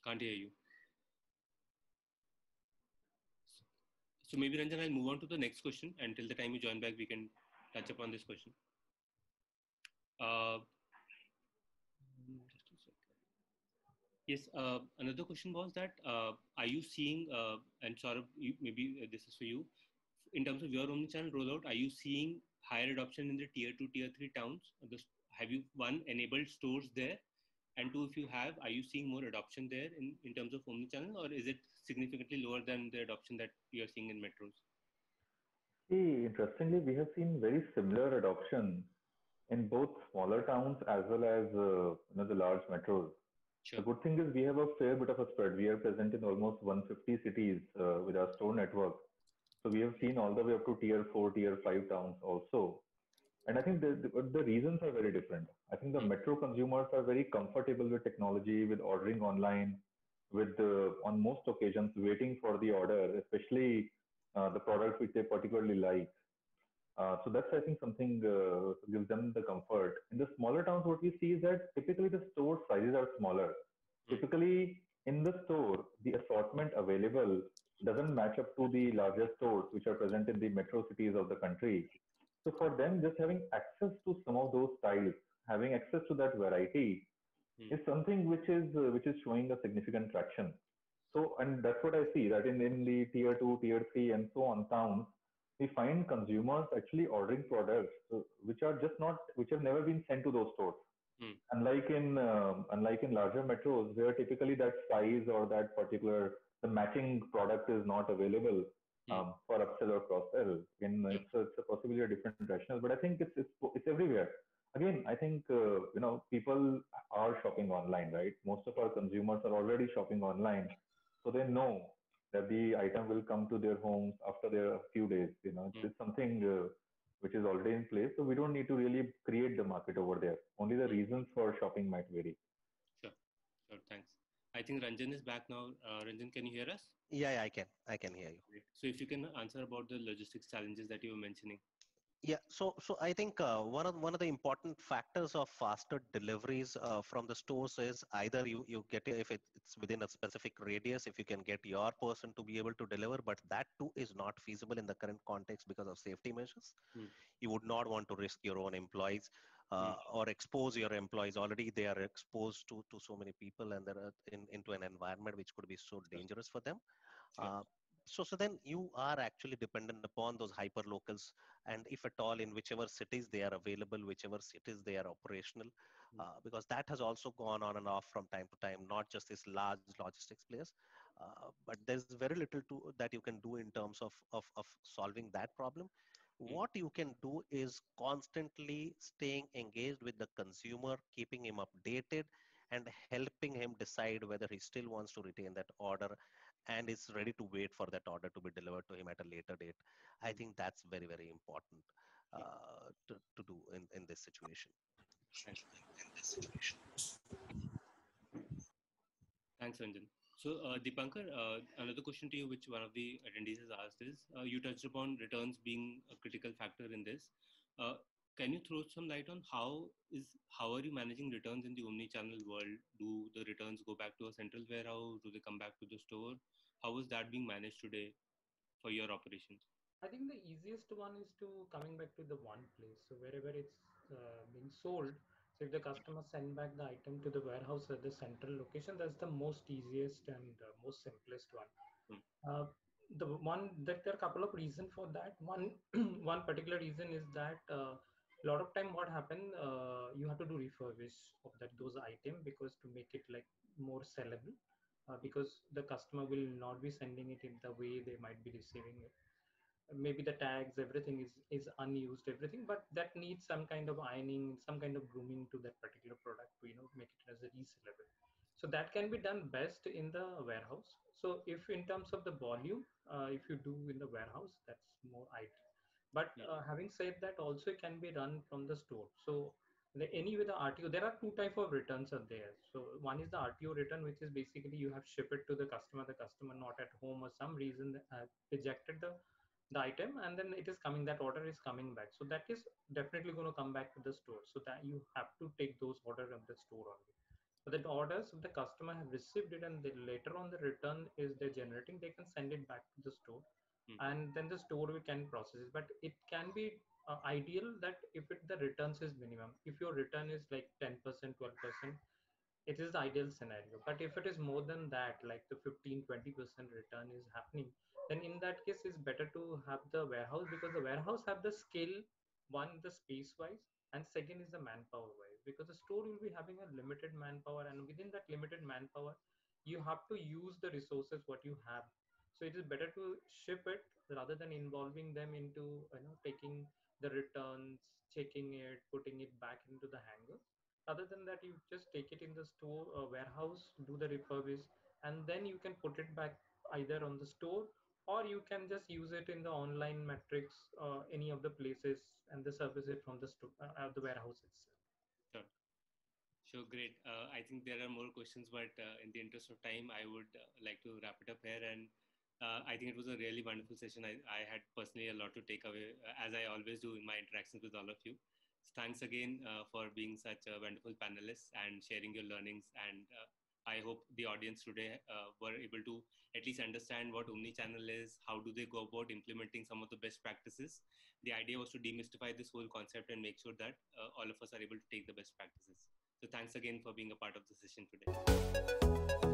Can't hear you. So maybe Ranjan, I'll move on to the next question. Until the time you join back, we can touch upon this question. Just a second. Yes, another question was that are you seeing, and Saurabh, maybe this is for you, in terms of your omnichannel rollout, are you seeing higher adoption in the tier 2, tier 3 towns? Have you, one, enabled stores there? And two, if you have, are you seeing more adoption there in terms of omnichannel, or is it significantly lower than the adoption that you're seeing in metros? See, interestingly, we have seen very similar adoption in both smaller towns as well as the large metros. Sure. The good thing is we have a fair bit of a spread. We are present in almost 150 cities with our store network. So we have seen all the way up to tier 4, tier 5 towns also. And I think the reasons are very different. I think the metro consumers are very comfortable with technology, with ordering online, with on most occasions waiting for the order, especially the products which they particularly like. So that's, I think, something gives them the comfort. In the smaller towns, what we see is that typically the store sizes are smaller. Typically, in the store, the assortment available doesn't match up to the larger stores which are present in the metro cities of the country. So for them, just having access to some of those styles, having access to that variety, is something which is showing a significant traction. So, and that's what I see, that in the tier 2, tier 3, and so on towns, we find consumers actually ordering products which are just not, which have never been sent to those stores. Unlike in larger metros, where typically that size or that particular the matching product is not available for upsell or cross sell. It's a possibly a different rationale, but I think it's everywhere. Again, I think people are shopping online, right? Most of our consumers are already shopping online, so they know that the item will come to their homes after a few days. It's something which is already in place. So we don't need to really create the market over there. Only the reasons for shopping might vary. Sure. Thanks. I think Ranjan is back now. Ranjan, can you hear us? Yeah, I can hear you. So if you can answer about the logistics challenges that you were mentioning. Yeah, so I think one of the important factors of faster deliveries from the stores is either you get it if it's within a specific radius, if you can get your person to be able to deliver, but that too is not feasible in the current context because of safety measures. You would not want to risk your own employees or expose your employees. Already they are exposed to so many people, and they're into an environment which could be so dangerous for them. So then you are actually dependent upon those hyper locals, and if at all in whichever cities they are available, whichever cities they are operational, because that has also gone on and off from time to time, not just these large logistics players, but there's very little that you can do in terms of solving that problem. What you can do is constantly staying engaged with the consumer, keeping him updated, and helping him decide whether he still wants to retain that order and is ready to wait for that order to be delivered to him at a later date. I think that's very, very important to do in this situation. Thanks, Ranjan. So, Dipankar, another question to you, which one of the attendees has asked is, you touched upon returns being a critical factor in this. Can you throw some light on how are you managing returns in the omni-channel world? Do the returns go back to a central warehouse? Do they come back to the store? How is that being managed today for your operations? I think the easiest one is to coming back to the one place. So wherever it's being sold, so if the customer send back the item to the warehouse at the central location, that's the most easiest and most simplest one. The one that there are a couple of reasons for that. One one particular reason is that a lot of time what happen, you have to do refurbish of those items because to make it like more sellable, because the customer will not be sending it in the way they might be receiving it. Maybe the tags, everything is unused, everything, but that needs some kind of ironing, some kind of grooming to that particular product to make it as a resellable. So that can be done best in the warehouse. So if in terms of the volume, if you do in the warehouse, that's more ideal. But having said that, also it can be run from the store. So anyway, the RTO, there are two type of returns are there. So one is the RTO return, which is basically you have shipped it to the customer not at home or some reason rejected the item, and then it is coming, that order is coming back. So that is definitely going to come back to the store. So that you have to take those orders at the store only. But the orders, if the customer have received it and later on the return is they're generating, they can send it back to the store, and then the store can process it. But it can be ideal that if the returns is minimum, if your return is like 10%, 12%, it is the ideal scenario. But if it is more than that, like the 15-20% return is happening, then in that case it's better to have the warehouse, because the warehouse have the scale, one, the space wise, and second is the manpower wise, because the store will be having a limited manpower, and within that limited manpower you have to use the resources what you have. So it is better to ship it rather than involving them into taking the returns, checking it, putting it back into the hanger. Other than that, you just take it in the store warehouse, do the refurbish, and then you can put it back either on the store, or you can just use it in the online metrics, any of the places, and the service it from the store, the warehouse itself. Sure. Sure, great. I think there are more questions, but in the interest of time, I would like to wrap it up here. And I think it was a really wonderful session. I had personally a lot to take away, as I always do in my interactions with all of you. So thanks again for being such a wonderful panelist and sharing your learnings. And I hope the audience today were able to at least understand what omnichannel is, how do they go about implementing some of the best practices. The idea was to demystify this whole concept and make sure that all of us are able to take the best practices. So thanks again for being a part of the session today.